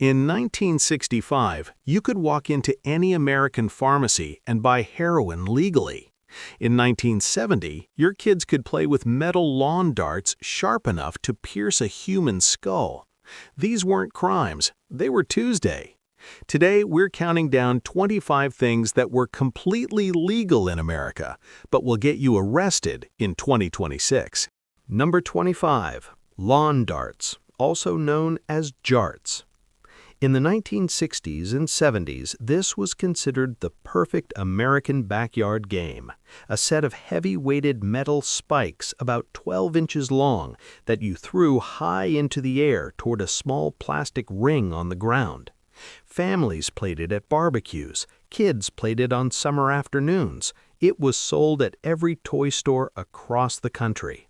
In 1965, you could walk into any American pharmacy and buy heroin legally. In 1970, your kids could play with metal lawn darts sharp enough to pierce a human skull. These weren't crimes, they were Tuesday. Today, we're counting down 25 things that were completely legal in America, but will get you arrested in 2026. Number 25. Lawn darts, also known as jarts. In the 1960s and 70s, this was considered the perfect American backyard game, a set of heavy-weighted metal spikes about 12 inches long that you threw high into the air toward a small plastic ring on the ground. Families played it at barbecues, kids played it on summer afternoons. It was sold at every toy store across the country.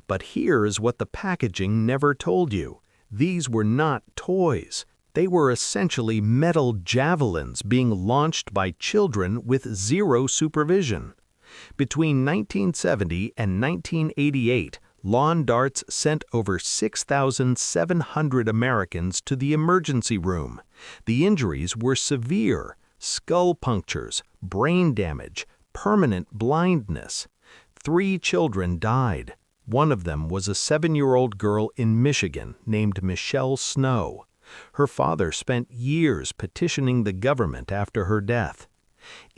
But here is what the packaging never told you. These were not toys. They were essentially metal javelins being launched by children with zero supervision. Between 1970 and 1988, lawn darts sent over 6,700 Americans to the emergency room. The injuries were severe: skull punctures, brain damage, permanent blindness. 3 children died. One of them was a 7-year-old girl in Michigan named Michelle Snow. Her father spent years petitioning the government after her death.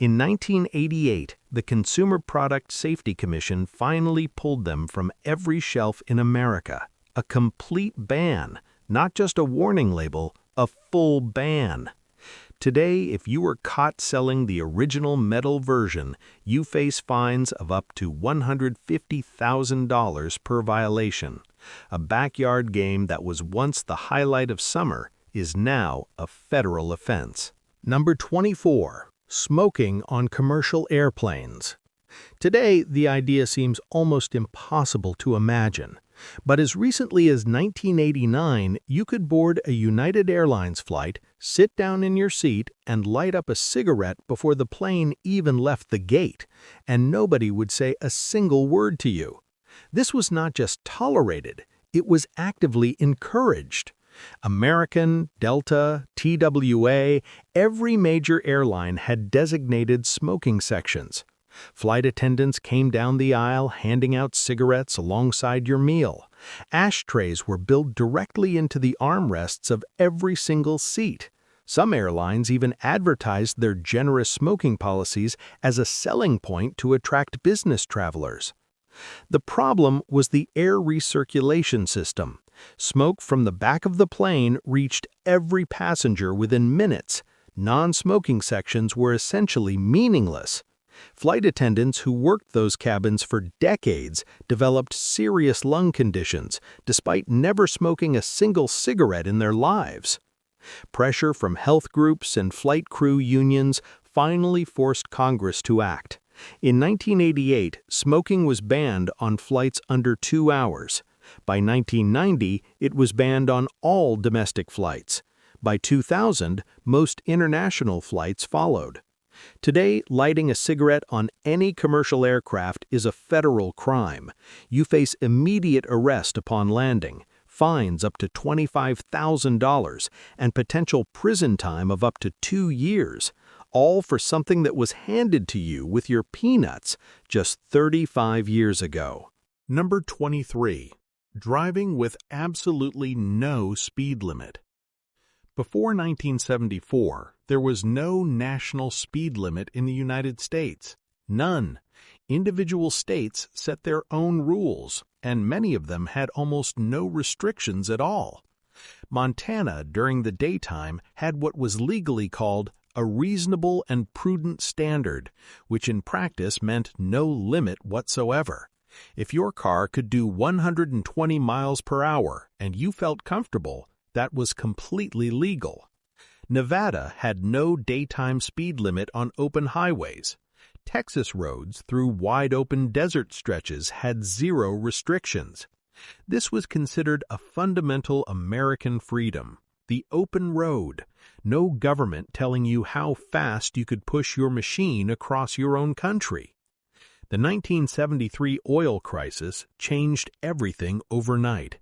In 1988, the Consumer Product Safety Commission finally pulled them from every shelf in America. A complete ban, not just a warning label, a full ban. Today, if you were caught selling the original metal version, you face fines of up to $150,000 per violation. A backyard game that was once the highlight of summer is now a federal offense. Number 24. Smoking on commercial airplanes. Today, the idea seems almost impossible to imagine. But as recently as 1989, you could board a United Airlines flight, sit down in your seat, and light up a cigarette before the plane even left the gate, and nobody would say a single word to you. This was not just tolerated, it was actively encouraged. American, Delta, TWA, every major airline had designated smoking sections. Flight attendants came down the aisle handing out cigarettes alongside your meal. Ashtrays were built directly into the armrests of every single seat. Some airlines even advertised their generous smoking policies as a selling point to attract business travelers. The problem was the air recirculation system. Smoke from the back of the plane reached every passenger within minutes. Non-smoking sections were essentially meaningless. Flight attendants who worked those cabins for decades developed serious lung conditions, despite never smoking a single cigarette in their lives. Pressure from health groups and flight crew unions finally forced Congress to act. In 1988, smoking was banned on flights under 2 hours. By 1990, it was banned on all domestic flights. By 2000, most international flights followed. Today, lighting a cigarette on any commercial aircraft is a federal crime. You face immediate arrest upon landing, fines up to $25,000, and potential prison time of up to 2 years, all for something that was handed to you with your peanuts just 35 years ago. Number 23. Driving with absolutely no speed limit. Before 1974, there was no national speed limit in the United States. None. Individual states set their own rules, and many of them had almost no restrictions at all. Montana, during the daytime, had what was legally called a reasonable and prudent standard, which in practice meant no limit whatsoever. If your car could do 120 miles per hour and you felt comfortable, that was completely legal. Nevada had no daytime speed limit on open highways. Texas roads through wide-open desert stretches had 0 restrictions. This was considered a fundamental American freedom, the open road, no government telling you how fast you could push your machine across your own country. The 1973 oil crisis changed everything overnight.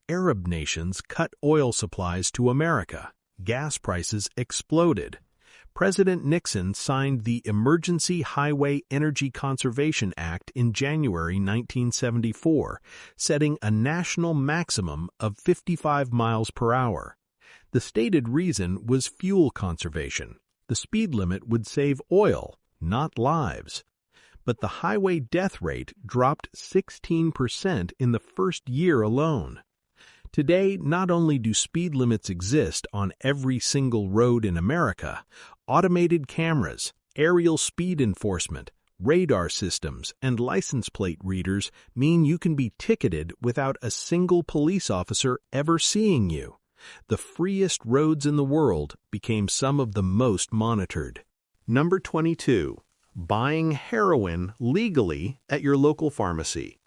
Arab nations cut oil supplies to America. gas prices exploded. President Nixon signed the Emergency Highway Energy Conservation Act in January 1974, setting a national maximum of 55 miles per hour. The stated reason was fuel conservation. The speed limit would save oil, not lives. But the highway death rate dropped 16% in the first year alone. Today, not only do speed limits exist on every single road in America, automated cameras, aerial speed enforcement, radar systems, and license plate readers mean you can be ticketed without a single police officer ever seeing you. The freest roads in the world became some of the most monitored. Number 22. Buying heroin legally at your local pharmacy.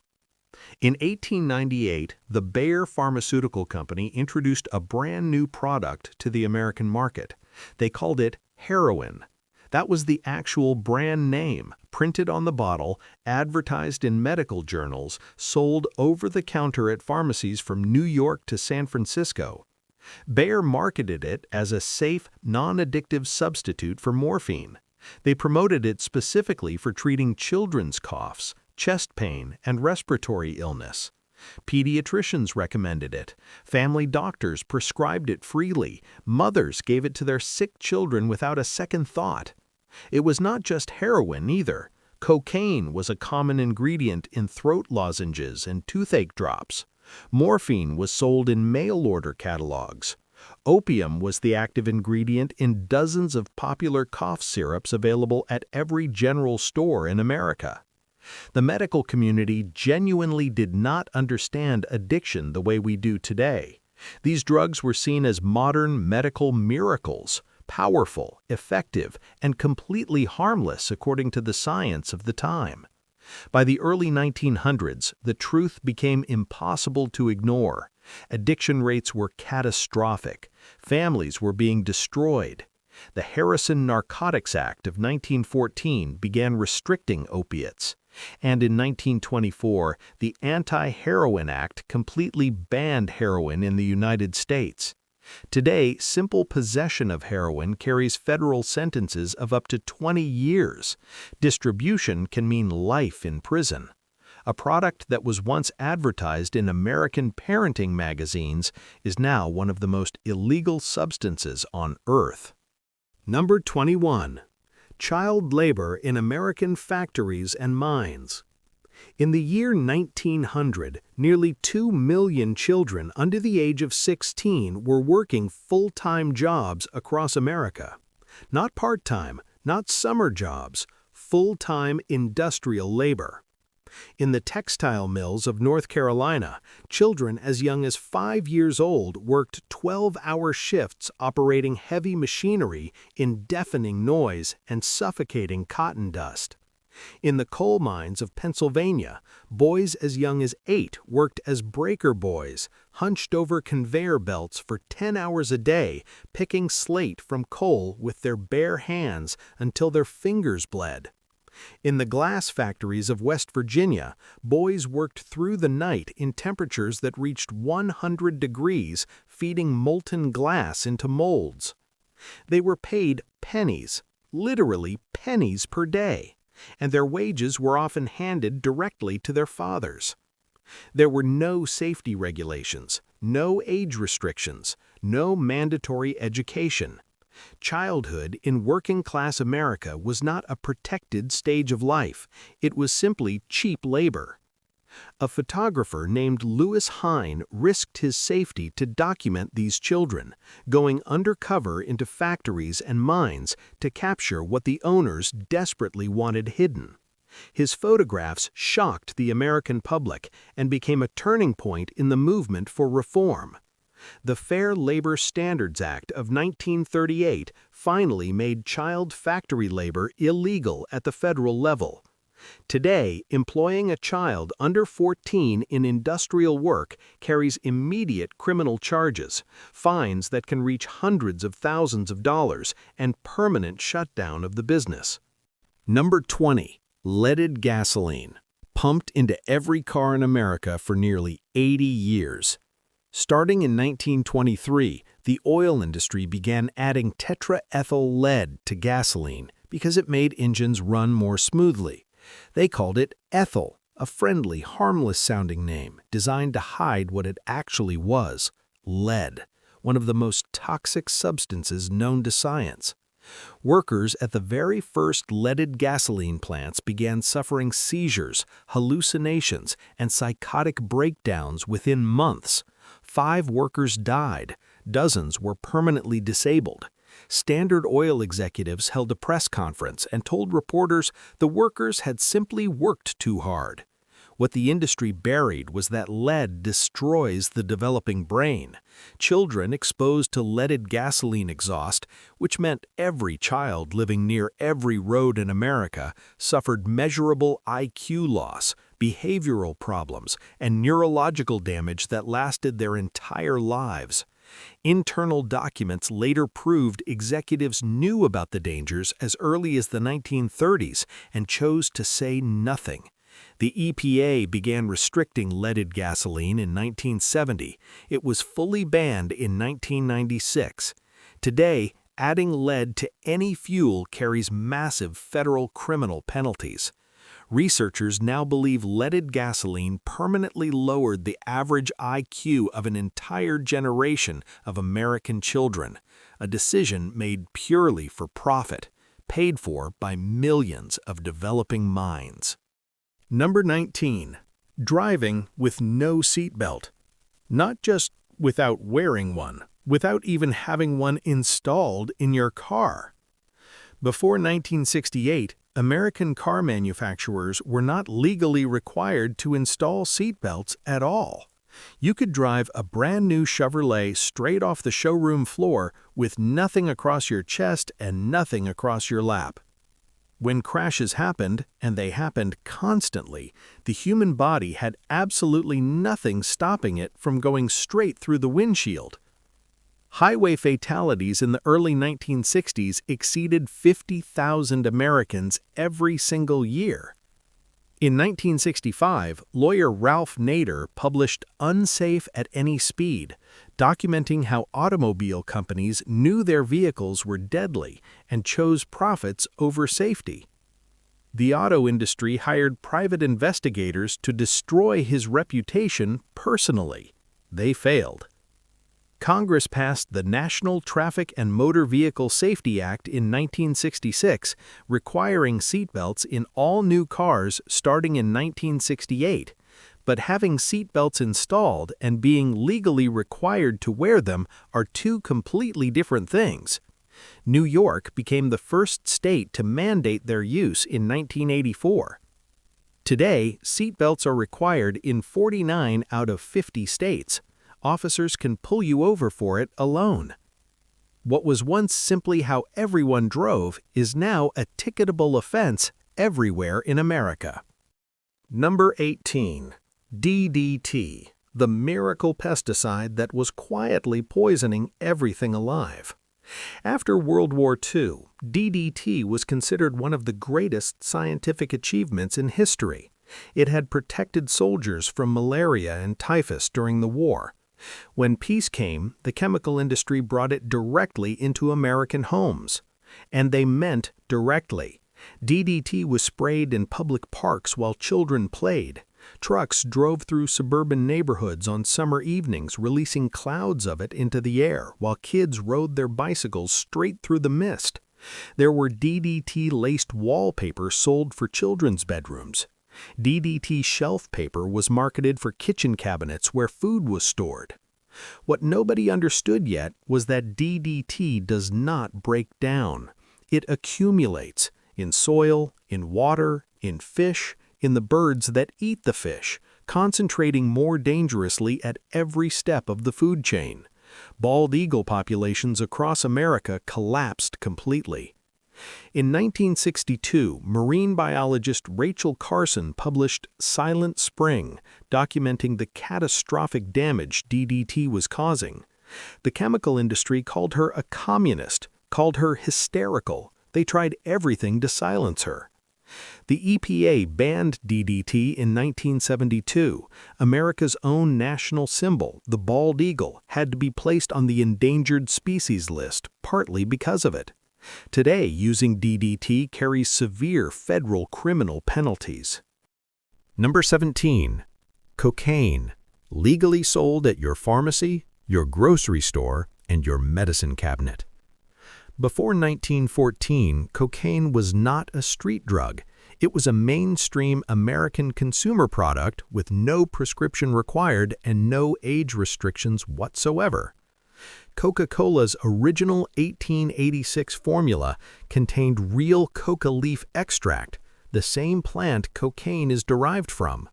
In 1898, the Bayer Pharmaceutical Company introduced a brand new product to the American market. They called it heroin. That was the actual brand name, printed on the bottle, advertised in medical journals, sold over the counter at pharmacies from New York to San Francisco. Bayer marketed it as a safe, non-addictive substitute for morphine. They promoted it specifically for treating children's coughs, chest pain, and respiratory illness. Pediatricians recommended it. Family doctors prescribed it freely. Mothers gave it to their sick children without a second thought. It was not just heroin either. Cocaine was a common ingredient in throat lozenges and toothache drops. Morphine was sold in mail-order catalogs. Opium was the active ingredient in dozens of popular cough syrups available at every general store in America. The medical community genuinely did not understand addiction the way we do today. These drugs were seen as modern medical miracles, powerful, effective, and completely harmless according to the science of the time. By the early 1900s, the truth became impossible to ignore. Addiction rates were catastrophic. Families were being destroyed. The Harrison Narcotics Act of 1914 began restricting opiates. And in 1924, the Anti-Heroin Act completely banned heroin in the United States. Today, simple possession of heroin carries federal sentences of up to 20 years. Distribution can mean life in prison. A product that was once advertised in American parenting magazines is now one of the most illegal substances on Earth. Number 21. Child labor in American factories and mines. In the year 1900, nearly 2 million children under the age of 16 were working full-time jobs across America. Not part-time, not summer jobs, full-time industrial labor. In the textile mills of North Carolina, children as young as 5 years old worked 12-hour shifts operating heavy machinery in deafening noise and suffocating cotton dust. In the coal mines of Pennsylvania, boys as young as 8 worked as breaker boys, hunched over conveyor belts for 10 hours a day, picking slate from coal with their bare hands until their fingers bled. In the glass factories of West Virginia, boys worked through the night in temperatures that reached 100 degrees, feeding molten glass into molds. They were paid pennies, literally pennies per day, and their wages were often handed directly to their fathers. There were no safety regulations, no age restrictions, no mandatory education. Childhood in working-class America was not a protected stage of life. It was simply cheap labor. A photographer named Lewis Hine risked his safety to document these children, going undercover into factories and mines to capture what the owners desperately wanted hidden. His photographs shocked the American public and became a turning point in the movement for reform. The Fair Labor Standards Act of 1938 finally made child factory labor illegal at the federal level. Today, employing a child under 14 in industrial work carries immediate criminal charges, fines that can reach hundreds of thousands of dollars, and permanent shutdown of the business. Number 20. Leaded gasoline, pumped into every car in America for nearly 80 years. Starting in 1923, the oil industry began adding tetraethyl lead to gasoline because it made engines run more smoothly. They called it ethyl, a friendly, harmless-sounding name designed to hide what it actually was: lead, one of the most toxic substances known to science. Workers at the very first leaded gasoline plants began suffering seizures, hallucinations, and psychotic breakdowns within months. 5 workers died. Dozens were permanently disabled. Standard Oil executives held a press conference and told reporters the workers had simply worked too hard. What the industry buried was that lead destroys the developing brain. Children exposed to leaded gasoline exhaust, which meant every child living near every road in America, suffered measurable IQ loss, behavioral problems, and neurological damage that lasted their entire lives. Internal documents later proved executives knew about the dangers as early as the 1930s and chose to say nothing. The EPA began restricting leaded gasoline in 1970. It was fully banned in 1996. Today, adding lead to any fuel carries massive federal criminal penalties. Researchers now believe leaded gasoline permanently lowered the average IQ of an entire generation of American children, a decision made purely for profit, paid for by millions of developing minds. Number 19. Driving with no seatbelt. Not just without wearing one, without even having one installed in your car. Before 1968, American car manufacturers were not legally required to install seatbelts at all. You could drive a brand new Chevrolet straight off the showroom floor with nothing across your chest and nothing across your lap. When crashes happened, and they happened constantly, the human body had absolutely nothing stopping it from going straight through the windshield. Highway fatalities in the early 1960s exceeded 50,000 Americans every single year. In 1965, lawyer Ralph Nader published Unsafe at Any Speed, documenting how automobile companies knew their vehicles were deadly and chose profits over safety. The auto industry hired private investigators to destroy his reputation personally. They failed. Congress passed the National Traffic and Motor Vehicle Safety Act in 1966, requiring seatbelts in all new cars starting in 1968. But having seatbelts installed and being legally required to wear them are two completely different things. New York became the first state to mandate their use in 1984. Today, seatbelts are required in 49 out of 50 states. Officers can pull you over for it alone. What was once simply how everyone drove is now a ticketable offense everywhere in America. Number 18. DDT, the miracle pesticide that was quietly poisoning everything alive. After World War II, DDT was considered one of the greatest scientific achievements in history. It had protected soldiers from malaria and typhus during the war. When peace came, the chemical industry brought it directly into American homes. And they meant directly. DDT was sprayed in public parks while children played. Trucks drove through suburban neighborhoods on summer evenings, releasing clouds of it into the air while kids rode their bicycles straight through the mist. There were DDT-laced wallpaper sold for children's bedrooms. DDT shelf paper was marketed for kitchen cabinets where food was stored. What nobody understood yet was that DDT does not break down. It accumulates in soil, in water, in fish, in the birds that eat the fish, concentrating more dangerously at every step of the food chain. Bald eagle populations across America collapsed completely. In 1962, marine biologist Rachel Carson published Silent Spring, documenting the catastrophic damage DDT was causing. The chemical industry called her a communist, called her hysterical. They tried everything to silence her. The EPA banned DDT in 1972. America's own national symbol, the bald eagle, had to be placed on the endangered species list, partly because of it. Today, using DDT carries severe federal criminal penalties. Number 17. Cocaine. Legally sold at your pharmacy, your grocery store, and your medicine cabinet. Before 1914, cocaine was not a street drug. It was a mainstream American consumer product with no prescription required and no age restrictions whatsoever. Coca-Cola's original 1886 formula contained real coca leaf extract, the same plant cocaine is derived from.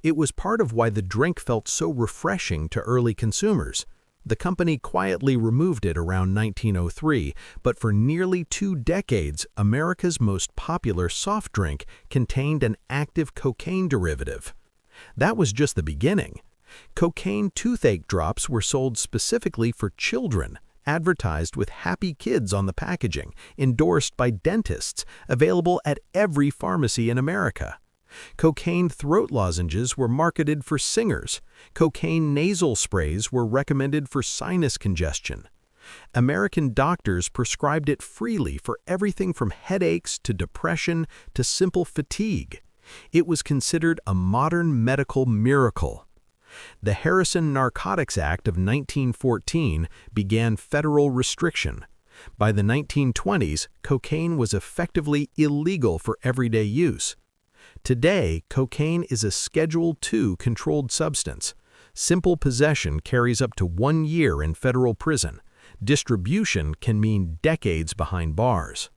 It was part of why the drink felt so refreshing to early consumers. The company quietly removed it around 1903, but for nearly 2 decades, America's most popular soft drink contained an active cocaine derivative. That was just the beginning. Cocaine toothache drops were sold specifically for children, advertised with happy kids on the packaging, endorsed by dentists, available at every pharmacy in America. Cocaine throat lozenges were marketed for singers. Cocaine nasal sprays were recommended for sinus congestion. American doctors prescribed it freely for everything from headaches to depression to simple fatigue. It was considered a modern medical miracle. The Harrison Narcotics Act of 1914 began federal restriction. By the 1920s, cocaine was effectively illegal for everyday use. Today, cocaine is a Schedule II controlled substance. Simple possession carries up to 1 year in federal prison. Distribution can mean decades behind bars.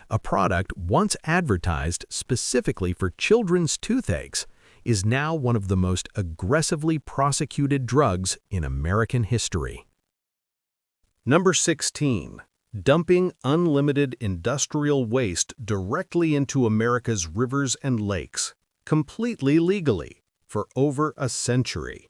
A product once advertised specifically for children's toothaches is now one of the most aggressively prosecuted drugs in American history. Number 16. Dumping unlimited industrial waste directly into America's rivers and lakes, completely legally, for over a century.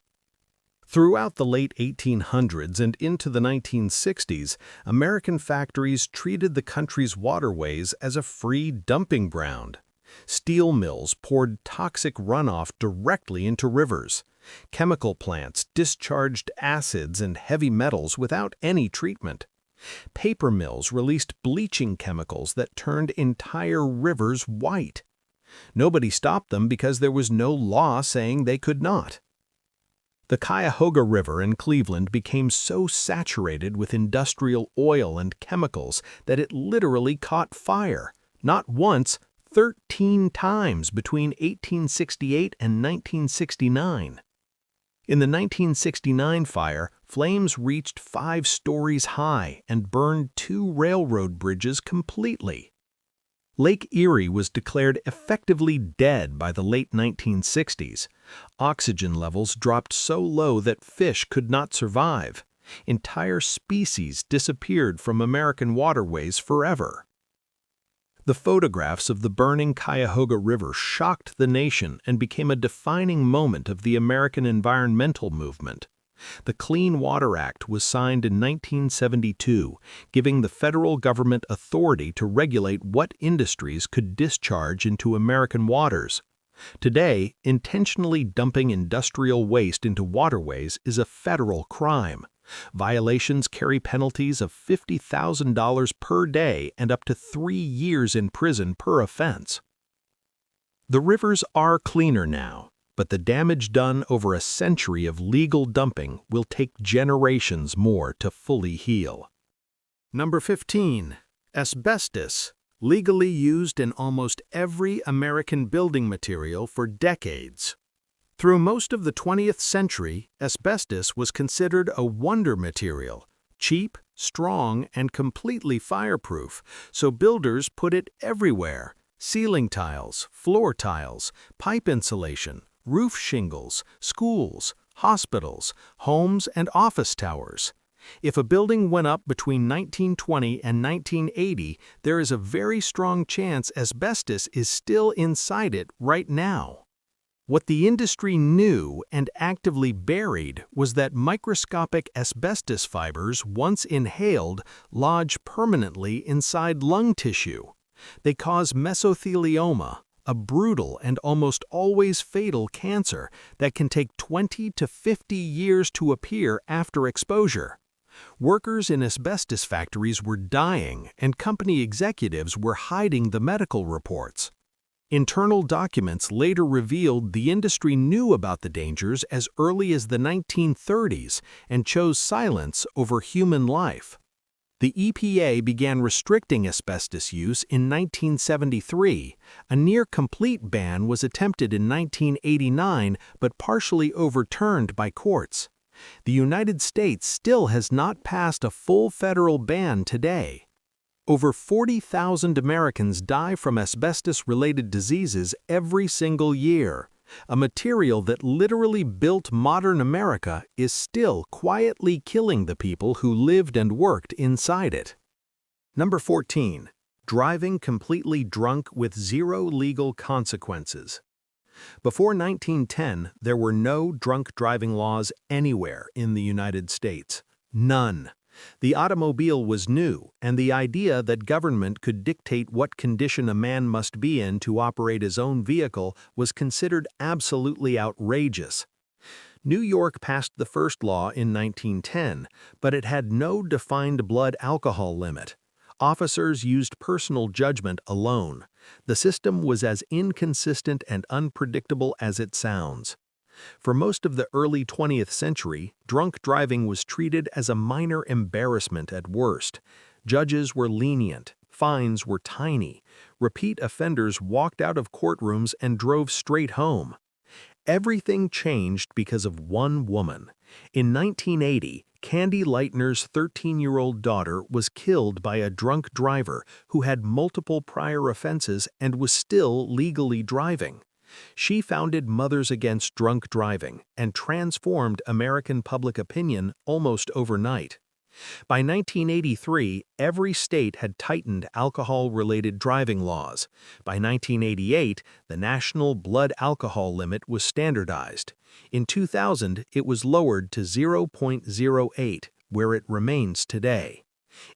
Throughout the late 1800s and into the 1960s, American factories treated the country's waterways as a free dumping ground. Steel mills poured toxic runoff directly into rivers. Chemical plants discharged acids and heavy metals without any treatment. Paper mills released bleaching chemicals that turned entire rivers white. Nobody stopped them because there was no law saying they could not. The Cuyahoga River in Cleveland became so saturated with industrial oil and chemicals that it literally caught fire, not once, 13 times between 1868 and 1969. In the 1969 fire, flames reached 5 stories high and burned 2 railroad bridges completely. Lake Erie was declared effectively dead by the late 1960s. Oxygen levels dropped so low that fish could not survive. Entire species disappeared from American waterways forever. The photographs of the burning Cuyahoga River shocked the nation and became a defining moment of the American environmental movement. The Clean Water Act was signed in 1972, giving the federal government authority to regulate what industries could discharge into American waters. Today, intentionally dumping industrial waste into waterways is a federal crime. Violations carry penalties of $50,000 per day and up to 3 years in prison per offense. The rivers are cleaner now, but the damage done over a century of legal dumping will take generations more to fully heal. Number 15. Asbestos, legally used in almost every American building material for decades. Through most of the 20th century, asbestos was considered a wonder material, cheap, strong, and completely fireproof, so builders put it everywhere: ceiling tiles, floor tiles, pipe insulation, roof shingles, schools, hospitals, homes, and office towers. If a building went up between 1920 and 1980, there is a very strong chance asbestos is still inside it right now. What the industry knew and actively buried was that microscopic asbestos fibers, once inhaled, lodge permanently inside lung tissue. They cause mesothelioma, a brutal and almost always fatal cancer that can take 20 to 50 years to appear after exposure. Workers in asbestos factories were dying, and company executives were hiding the medical reports. Internal documents later revealed the industry knew about the dangers as early as the 1930s and chose silence over human life. The EPA began restricting asbestos use in 1973. A near-complete ban was attempted in 1989 but partially overturned by courts. The United States still has not passed a full federal ban today. Over 40,000 Americans die from asbestos-related diseases every single year. A material that literally built modern America is still quietly killing the people who lived and worked inside it. Number 14. Driving completely drunk with zero legal consequences. Before 1910, there were no drunk driving laws anywhere in the United States. None. The automobile was new, and the idea that government could dictate what condition a man must be in to operate his own vehicle was considered absolutely outrageous. New York passed the first law in 1910, but it had no defined blood alcohol limit. Officers used personal judgment alone. The system was as inconsistent and unpredictable as it sounds. For most of the early 20th century, drunk driving was treated as a minor embarrassment at worst. Judges were lenient, fines were tiny, repeat offenders walked out of courtrooms and drove straight home. Everything changed because of one woman. In 1980, Candy Lightner's 13-year-old daughter was killed by a drunk driver who had multiple prior offenses and was still legally driving. She founded Mothers Against Drunk Driving and transformed American public opinion almost overnight. By 1983, every state had tightened alcohol-related driving laws. By 1988, the national blood alcohol limit was standardized. In 2000, it was lowered to 0.08, where it remains today.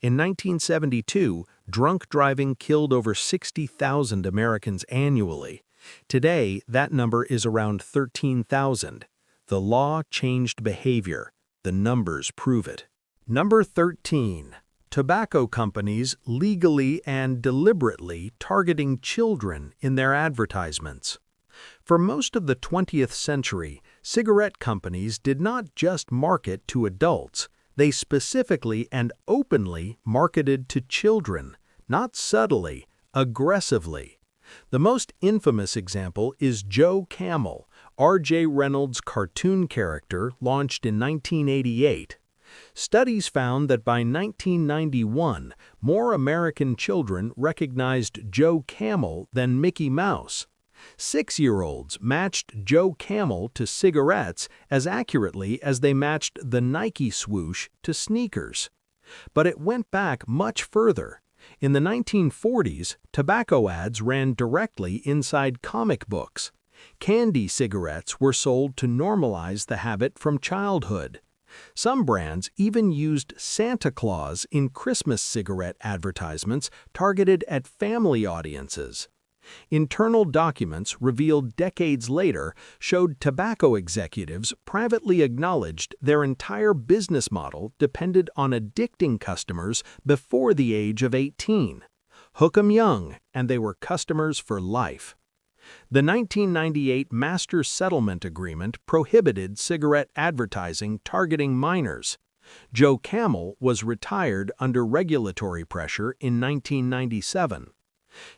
In 1972, drunk driving killed over 60,000 Americans annually. Today, that number is around 13,000. The law changed behavior. The numbers prove it. Number 13. Tobacco companies legally and deliberately targeting children in their advertisements. For most of the 20th century, cigarette companies did not just market to adults. They specifically and openly marketed to children, not subtly, aggressively. The most infamous example is Joe Camel, R.J. Reynolds' cartoon character launched in 1988. Studies found that by 1991, more American children recognized Joe Camel than Mickey Mouse. 6-year-olds matched Joe Camel to cigarettes as accurately as they matched the Nike swoosh to sneakers. But it went back much further. In the 1940s, tobacco ads ran directly inside comic books. Candy cigarettes were sold to normalize the habit from childhood. Some brands even used Santa Claus in Christmas cigarette advertisements targeted at family audiences. Internal documents revealed decades later showed tobacco executives privately acknowledged their entire business model depended on addicting customers before the age of 18. Hook 'em young, and they were customers for life. The 1998 Master Settlement Agreement prohibited cigarette advertising targeting minors. Joe Camel was retired under regulatory pressure in 1997.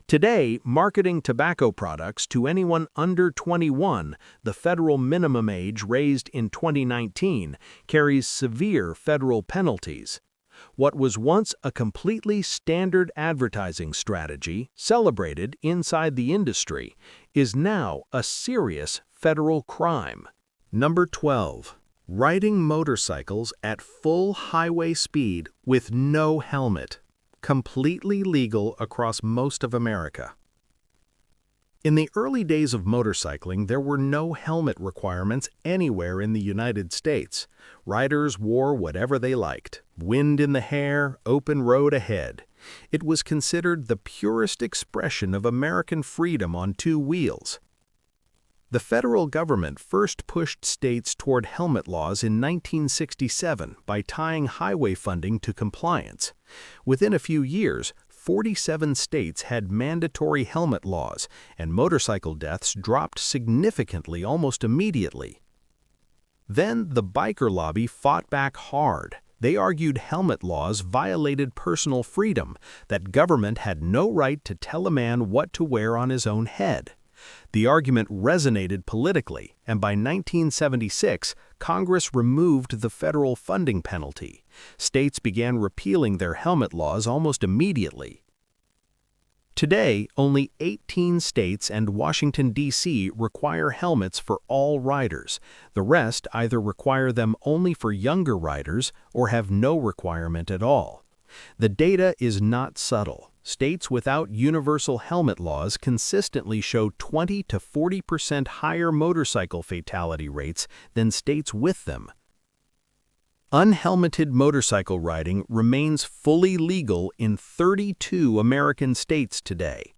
Today, marketing tobacco products to anyone under 21, the federal minimum age raised in 2019, carries severe federal penalties. What was once a completely standard advertising strategy, celebrated inside the industry, is now a serious federal crime. Number 12. Riding motorcycles at full highway speed with no helmet. Completely legal across most of America. In the early days of motorcycling, there were no helmet requirements anywhere in the United States. Riders wore whatever they liked. Wind in the hair, open road ahead. It was considered the purest expression of American freedom on two wheels. The federal government first pushed states toward helmet laws in 1967 by tying highway funding to compliance. Within a few years, 47 states had mandatory helmet laws, and motorcycle deaths dropped significantly almost immediately. Then the biker lobby fought back hard. They argued helmet laws violated personal freedom, that government had no right to tell a man what to wear on his own head. The argument resonated politically, and by 1976, Congress removed the federal funding penalty. States began repealing their helmet laws almost immediately. Today, only 18 states and Washington, D.C. require helmets for all riders. The rest either require them only for younger riders or have no requirement at all. The data is not subtle. States without universal helmet laws consistently show 20 to 40% higher motorcycle fatality rates than states with them. Unhelmeted motorcycle riding remains fully legal in 32 American states today.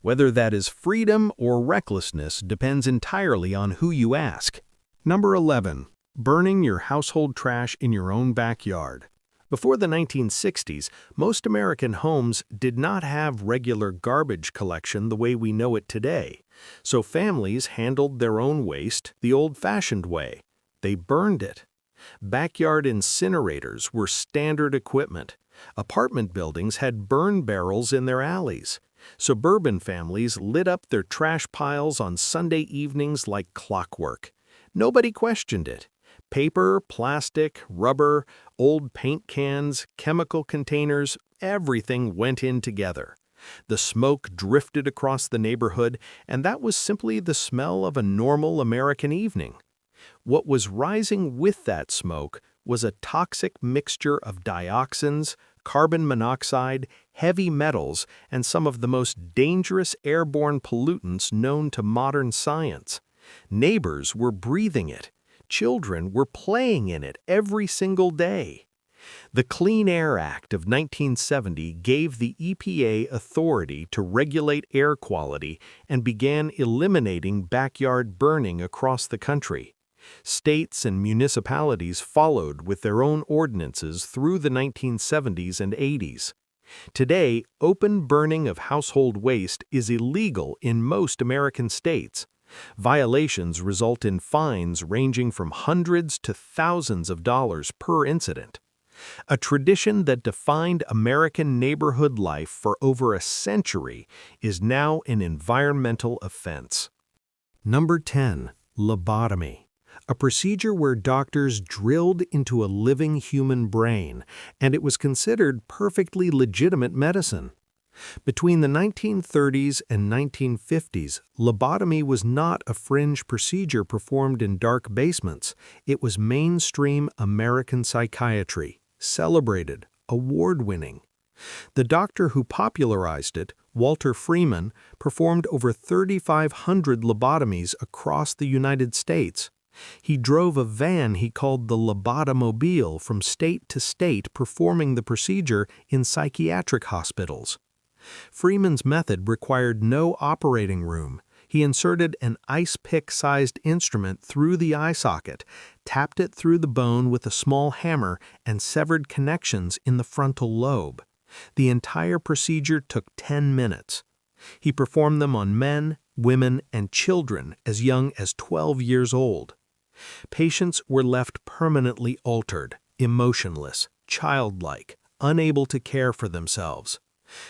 Whether that is freedom or recklessness depends entirely on who you ask. Number 11. Burning your household trash in your own backyard. Before the 1960s, most American homes did not have regular garbage collection the way we know it today. So families handled their own waste the old-fashioned way. They burned it. Backyard incinerators were standard equipment. Apartment buildings had burn barrels in their alleys. Suburban families lit up their trash piles on Sunday evenings like clockwork. Nobody questioned it. Paper, plastic, rubber, old paint cans, chemical containers, everything went in together. The smoke drifted across the neighborhood, and that was simply the smell of a normal American evening. What was rising with that smoke was a toxic mixture of dioxins, carbon monoxide, heavy metals, and some of the most dangerous airborne pollutants known to modern science. Neighbors were breathing it. Children were playing in it every single day. The Clean Air Act of 1970 gave the EPA authority to regulate air quality and began eliminating backyard burning across the country. States and municipalities followed with their own ordinances through the 1970s and 80s. Today, open burning of household waste is illegal in most American states. Violations result in fines ranging from hundreds to thousands of dollars per incident. A tradition that defined American neighborhood life for over a century is now an environmental offense. Number 10. Lobotomy. A procedure where doctors drilled into a living human brain, and it was considered perfectly legitimate medicine. Between the 1930s and 1950s, lobotomy was not a fringe procedure performed in dark basements. It was mainstream American psychiatry, celebrated, award-winning. The doctor who popularized it, Walter Freeman, performed over 3,500 lobotomies across the United States. He drove a van he called the Lobotomobile from state to state performing the procedure in psychiatric hospitals. Freeman's method required no operating room. He inserted an ice pick-sized instrument through the eye socket, tapped it through the bone with a small hammer, and severed connections in the frontal lobe. The entire procedure took 10 minutes. He performed them on men, women, and children as young as 12 years old. Patients were left permanently altered, emotionless, childlike, unable to care for themselves.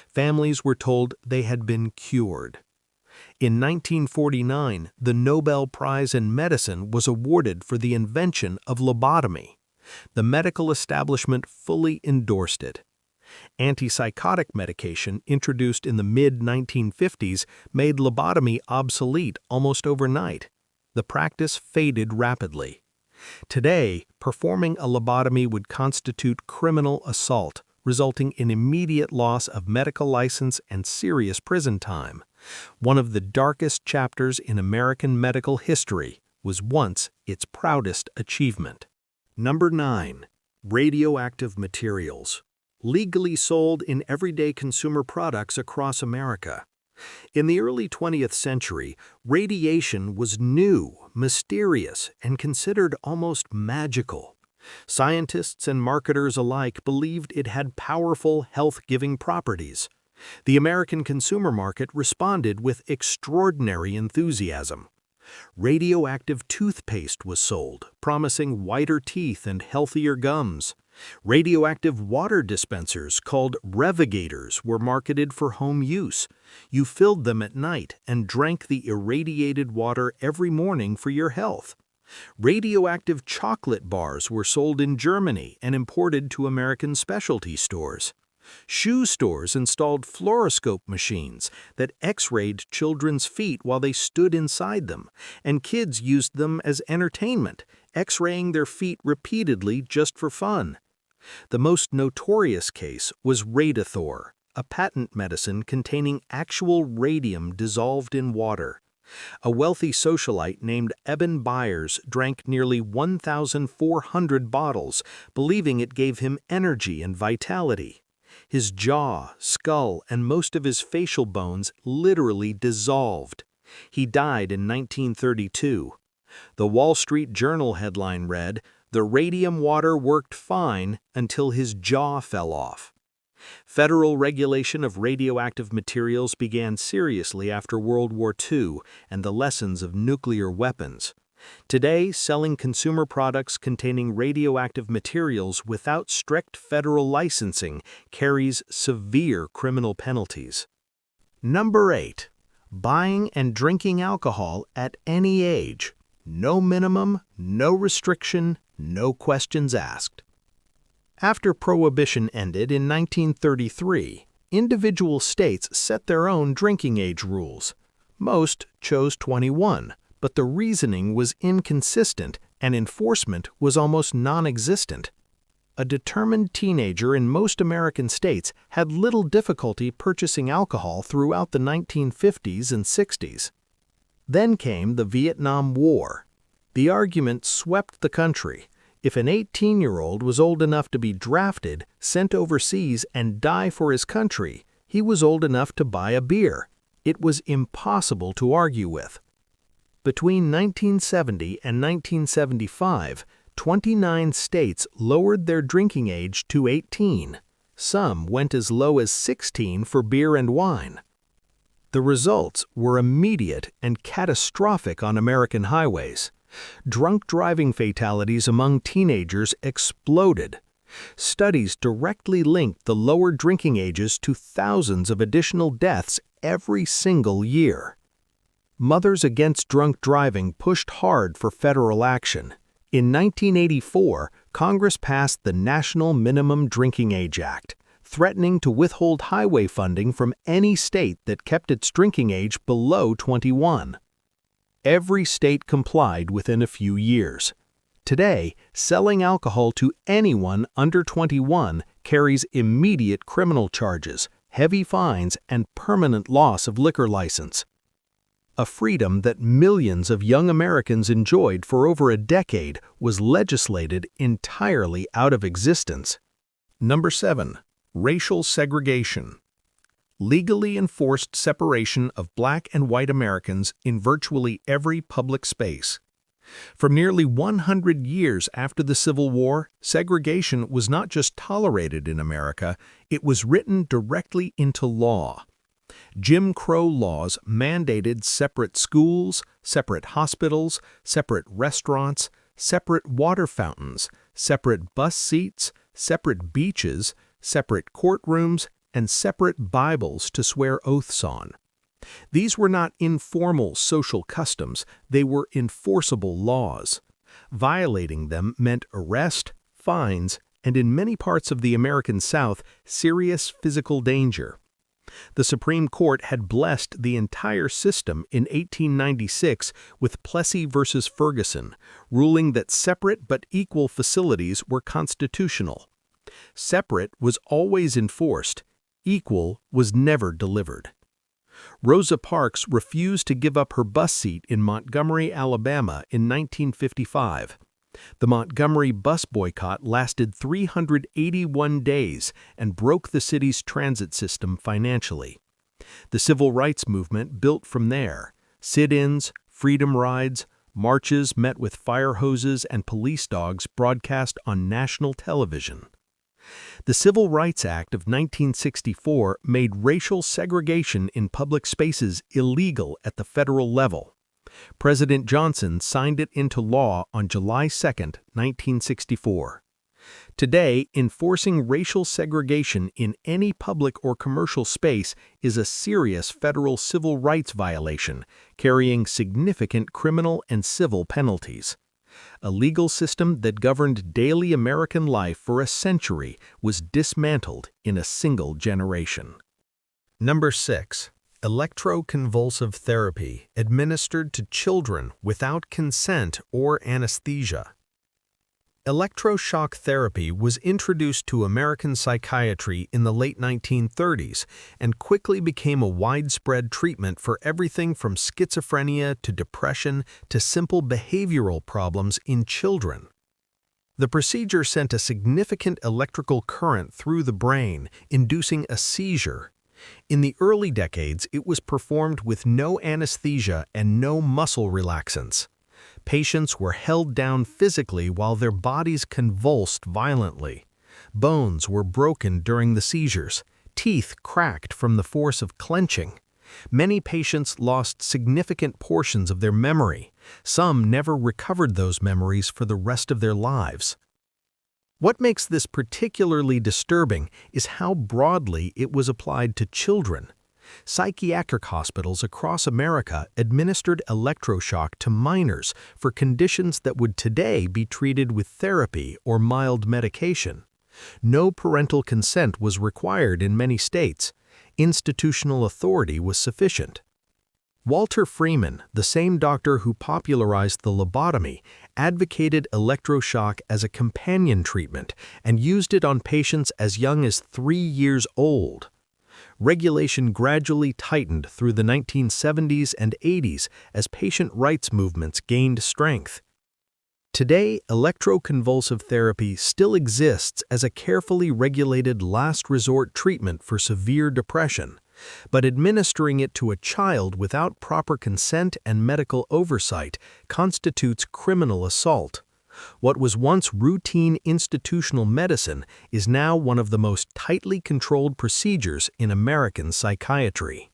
Families were told they had been cured. In 1949, the Nobel Prize in Medicine was awarded for the invention of lobotomy. The medical establishment fully endorsed it. Antipsychotic medication introduced in the mid-1950s made lobotomy obsolete almost overnight. The practice faded rapidly. Today, performing a lobotomy would constitute criminal assault, resulting in immediate loss of medical license and serious prison time. One of the darkest chapters in American medical history was once its proudest achievement. Number 9. Radioactive materials. legally sold in everyday consumer products across America. In the early 20th century, radiation was new, mysterious, and considered almost magical. Scientists and marketers alike believed it had powerful health-giving properties. The American consumer market responded with extraordinary enthusiasm. Radioactive toothpaste was sold, promising whiter teeth and healthier gums. Radioactive water dispensers called revigators were marketed for home use. You filled them at night and drank the irradiated water every morning for your health. Radioactive chocolate bars were sold in Germany and imported to American specialty stores. Shoe stores installed fluoroscope machines that X-rayed children's feet while they stood inside them, and kids used them as entertainment, X-raying their feet repeatedly just for fun. The most notorious case was Radithor, a patent medicine containing actual radium dissolved in water. A wealthy socialite named Eben Byers drank nearly 1,400 bottles, believing it gave him energy and vitality. His jaw, skull, and most of his facial bones literally dissolved. He died in 1932. The Wall Street Journal headline read, "The radium water worked fine until his jaw fell off." Federal regulation of radioactive materials began seriously after World War II and the lessons of nuclear weapons. Today, selling consumer products containing radioactive materials without strict federal licensing carries severe criminal penalties. Number 8. Buying and drinking alcohol at any age. No minimum, no restriction, no questions asked. After Prohibition ended in 1933, individual states set their own drinking age rules. Most chose 21. But the reasoning was inconsistent and enforcement was almost non-existent. A determined teenager in most American states had little difficulty purchasing alcohol throughout the 1950s and 60s. Then came the Vietnam War. The argument swept the country. If an 18-year-old was old enough to be drafted, sent overseas, and die for his country, he was old enough to buy a beer. It was impossible to argue with. Between 1970 and 1975, 29 states lowered their drinking age to 18. Some went as low as 16 for beer and wine. The results were immediate and catastrophic on American highways. Drunk driving fatalities among teenagers exploded. Studies directly linked the lower drinking ages to thousands of additional deaths every single year. Mothers Against Drunk Driving pushed hard for federal action. In 1984, Congress passed the National Minimum Drinking Age Act, threatening to withhold highway funding from any state that kept its drinking age below 21. Every state complied within a few years. Today, selling alcohol to anyone under 21 carries immediate criminal charges, heavy fines, and permanent loss of liquor license. A freedom that millions of young Americans enjoyed for over a decade was legislated entirely out of existence. Number 7. Racial segregation. Legally enforced separation of black and white Americans in virtually every public space. For nearly 100 years after the Civil War, segregation was not just tolerated in America, it was written directly into law. Jim Crow laws mandated separate schools, separate hospitals, separate restaurants, separate water fountains, separate bus seats, separate beaches, separate courtrooms, and separate Bibles to swear oaths on. These were not informal social customs, they were enforceable laws. Violating them meant arrest, fines, and in many parts of the American South, serious physical danger. The Supreme Court had blessed the entire system in 1896 with Plessy v. Ferguson, ruling that separate but equal facilities were constitutional. Separate was always enforced, equal was never delivered. Rosa Parks refused to give up her bus seat in Montgomery, Alabama in 1955. The Montgomery bus boycott lasted 381 days and broke the city's transit system financially. The civil rights movement built from there. Sit-ins, freedom rides, marches met with fire hoses and police dogs broadcast on national television. The Civil Rights Act of 1964 made racial segregation in public spaces illegal at the federal level. President Johnson signed it into law on July 2, 1964. Today, enforcing racial segregation in any public or commercial space is a serious federal civil rights violation, carrying significant criminal and civil penalties. A legal system that governed daily American life for a century was dismantled in a single generation. Number 6. Electroconvulsive therapy administered to children without consent or anesthesia. Electroshock therapy was introduced to American psychiatry in the late 1930s and quickly became a widespread treatment for everything from schizophrenia to depression to simple behavioral problems in children. The procedure sent a significant electrical current through the brain, inducing a seizure. In the early decades, it was performed with no anesthesia and no muscle relaxants. Patients were held down physically while their bodies convulsed violently. Bones were broken during the seizures. Teeth cracked from the force of clenching. Many patients lost significant portions of their memory. Some never recovered those memories for the rest of their lives. What makes this particularly disturbing is how broadly it was applied to children. Psychiatric hospitals across America administered electroshock to minors for conditions that would today be treated with therapy or mild medication. No parental consent was required in many states. Institutional authority was sufficient. Walter Freeman, the same doctor who popularized the lobotomy, advocated electroshock as a companion treatment and used it on patients as young as 3 years old. Regulation gradually tightened through the 1970s and 80s as patient rights movements gained strength. Today, electroconvulsive therapy still exists as a carefully regulated last resort treatment for severe depression, but administering it to a child without proper consent and medical oversight constitutes criminal assault. What was once routine institutional medicine is now one of the most tightly controlled procedures in American psychiatry.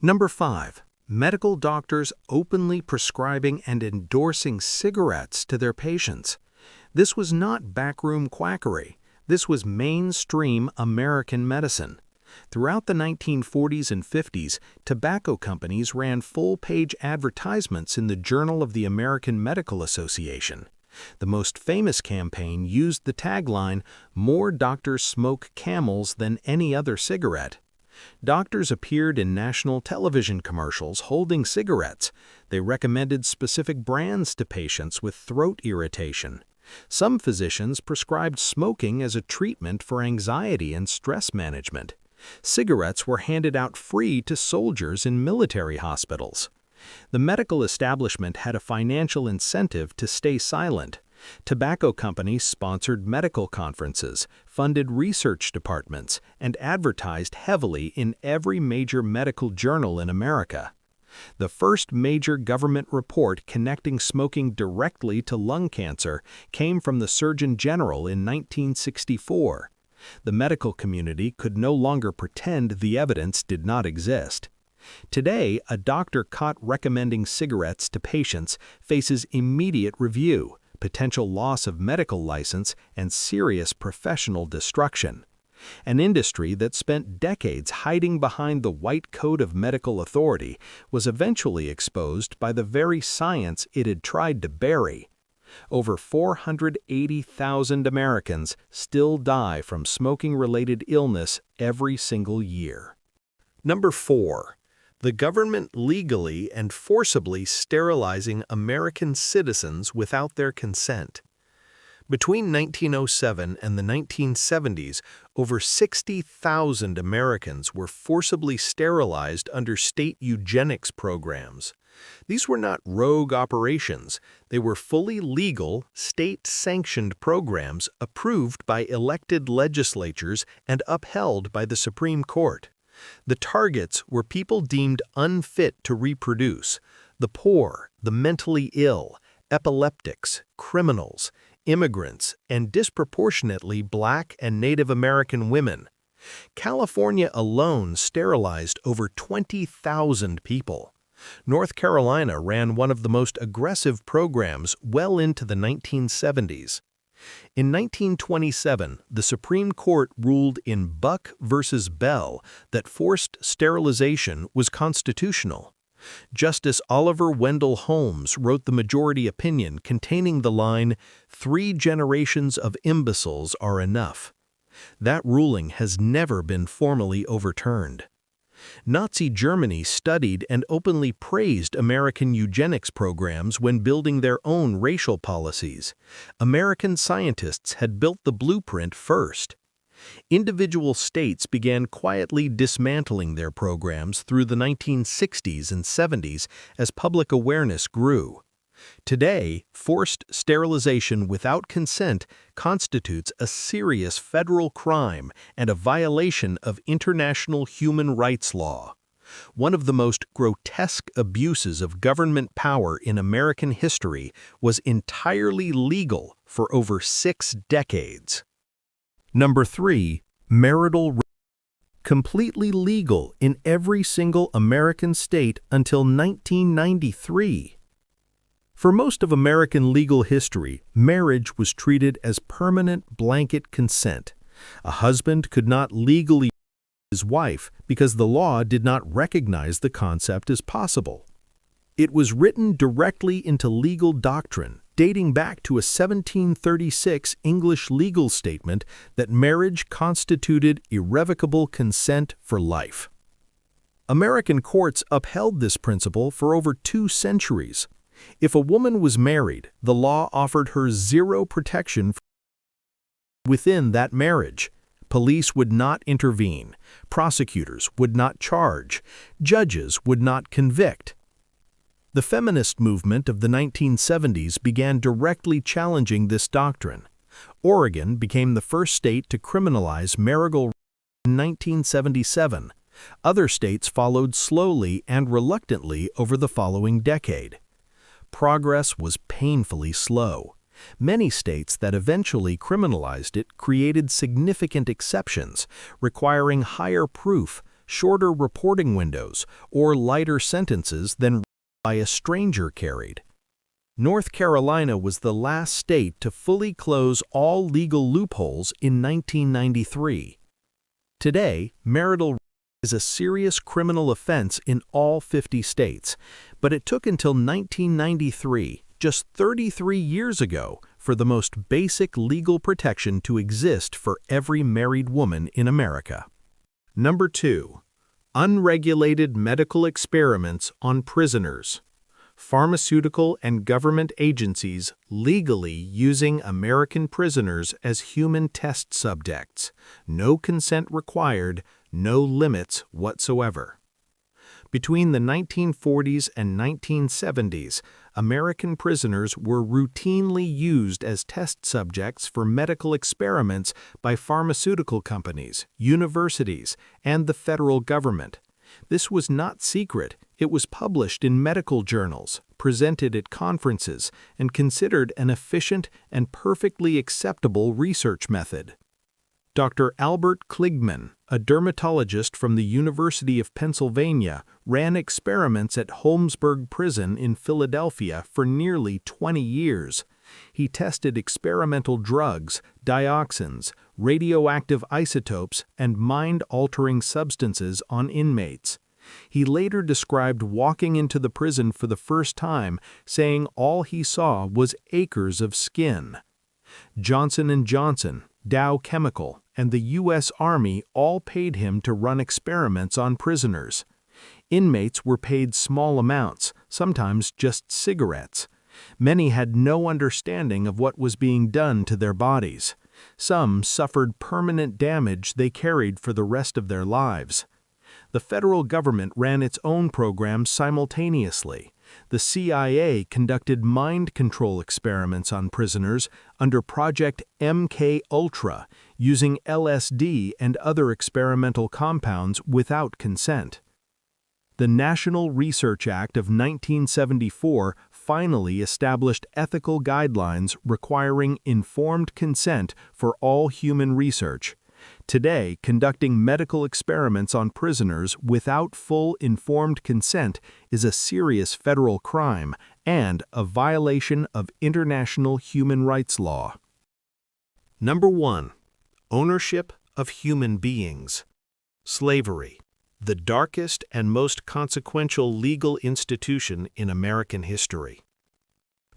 Number 5. Medical doctors openly prescribing and endorsing cigarettes to their patients. This was not backroom quackery. This was mainstream American medicine. Throughout the 1940s and 50s, tobacco companies ran full-page advertisements in the Journal of the American Medical Association. The most famous campaign used the tagline, "More doctors smoke Camels than any other cigarette." Doctors appeared in national television commercials holding cigarettes. They recommended specific brands to patients with throat irritation. Some physicians prescribed smoking as a treatment for anxiety and stress management. Cigarettes were handed out free to soldiers in military hospitals. The medical establishment had a financial incentive to stay silent. Tobacco companies sponsored medical conferences, funded research departments, and advertised heavily in every major medical journal in America. The first major government report connecting smoking directly to lung cancer came from the Surgeon General in 1964. The medical community could no longer pretend the evidence did not exist. Today, a doctor caught recommending cigarettes to patients faces immediate review, potential loss of medical license, and serious professional destruction. An industry that spent decades hiding behind the white coat of medical authority was eventually exposed by the very science it had tried to bury. Over 480,000 Americans still die from smoking-related illness every single year. Number 4. The government legally and forcibly sterilizing American citizens without their consent. Between 1907 and the 1970s, over 60,000 Americans were forcibly sterilized under state eugenics programs. These were not rogue operations. They were fully legal, state-sanctioned programs approved by elected legislatures and upheld by the Supreme Court. The targets were people deemed unfit to reproduce, the poor, the mentally ill, epileptics, criminals, immigrants, and disproportionately Black and Native American women. California alone sterilized over 20,000 people. North Carolina ran one of the most aggressive programs well into the 1970s. In 1927, the Supreme Court ruled in Buck v. Bell that forced sterilization was constitutional. Justice Oliver Wendell Holmes wrote the majority opinion containing the line, "3 generations of imbeciles are enough." That ruling has never been formally overturned. Nazi Germany studied and openly praised American eugenics programs when building their own racial policies. American scientists had built the blueprint first. Individual states began quietly dismantling their programs through the 1960s and 70s as public awareness grew. Today, forced sterilization without consent constitutes a serious federal crime and a violation of international human rights law. One of the most grotesque abuses of government power in American history was entirely legal for over 6 decades. Number 3. Marital rape. Completely legal in every single American state until 1993. For most of American legal history, marriage was treated as permanent blanket consent. A husband could not legally marry his wife because the law did not recognize the concept as possible. It was written directly into legal doctrine, dating back to a 1736 English legal statement that marriage constituted irrevocable consent for life. American courts upheld this principle for over 2 centuries. If a woman was married, the law offered her zero protection within that marriage. Police would not intervene, prosecutors would not charge, judges would not convict. The feminist movement of the 1970s began directly challenging this doctrine. Oregon became the first state to criminalize marital rape in 1977. Other states followed slowly and reluctantly over the following decade. Progress was painfully slow. Many states that eventually criminalized it created significant exceptions, requiring higher proof, shorter reporting windows, or lighter sentences than by a stranger carried. North Carolina was the last state to fully close all legal loopholes in 1993. Today, marital rape is a serious criminal offense in all 50 states, but it took until 1993, just 33 years ago, for the most basic legal protection to exist for every married woman in America. Number 2. Unregulated medical experiments on prisoners. Pharmaceutical and government agencies legally using American prisoners as human test subjects. No consent required, no limits whatsoever. Between the 1940s and 1970s, American prisoners were routinely used as test subjects for medical experiments by pharmaceutical companies, universities, and the federal government. This was not secret. It was published in medical journals, presented at conferences, and considered an efficient and perfectly acceptable research method. Dr. Albert Kligman, a dermatologist from the University of Pennsylvania, ran experiments at Holmesburg Prison in Philadelphia for nearly 20 years. He tested experimental drugs, dioxins, radioactive isotopes, and mind-altering substances on inmates. He later described walking into the prison for the first time, saying all he saw was acres of skin. Johnson & Johnson, Dow Chemical, and the U.S. Army all paid him to run experiments on prisoners. Inmates were paid small amounts, sometimes just cigarettes. Many had no understanding of what was being done to their bodies. Some suffered permanent damage they carried for the rest of their lives. The federal government ran its own programs simultaneously. The CIA conducted mind control experiments on prisoners under Project MK Ultra, using LSD and other experimental compounds without consent. The National Research Act of 1974 finally established ethical guidelines requiring informed consent for all human research. Today, conducting medical experiments on prisoners without full informed consent is a serious federal crime and a violation of international human rights law. Number 1. Ownership of human beings. Slavery, the darkest and most consequential legal institution in American history.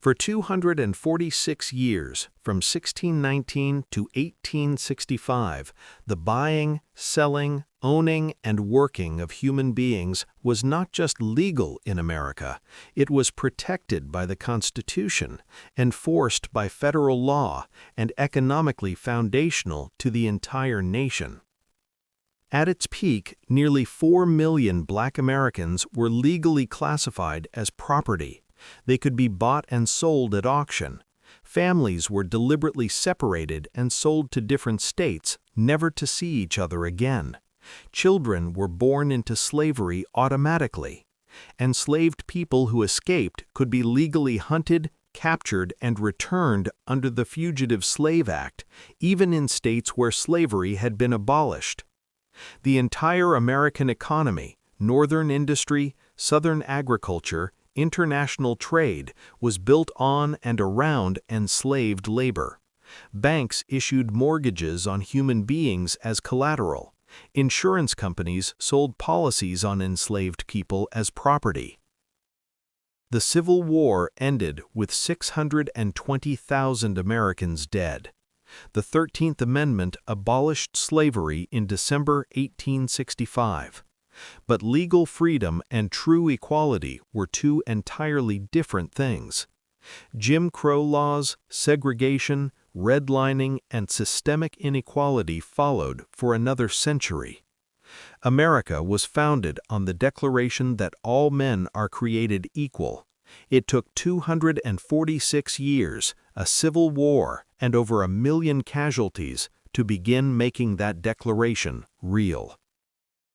For 246 years, from 1619 to 1865, the buying, selling, owning, and working of human beings was not just legal in America, it was protected by the Constitution, enforced by federal law, and economically foundational to the entire nation. At its peak, nearly 4 million Black Americans were legally classified as property. They could be bought and sold at auction. Families were deliberately separated and sold to different states, never to see each other again. Children were born into slavery automatically. Enslaved people who escaped could be legally hunted, captured, and returned under the Fugitive Slave Act, even in states where slavery had been abolished. The entire American economy, northern industry, southern agriculture, international trade was built on and around enslaved labor. Banks issued mortgages on human beings as collateral. Insurance companies sold policies on enslaved people as property. The Civil War ended with 620,000 Americans dead. The 13th Amendment abolished slavery in December 1865. But legal freedom and true equality were two entirely different things. Jim Crow laws, segregation, redlining, and systemic inequality followed for another century. America was founded on the declaration that all men are created equal. It took 246 years, a civil war, and over 1 million casualties to begin making that declaration real.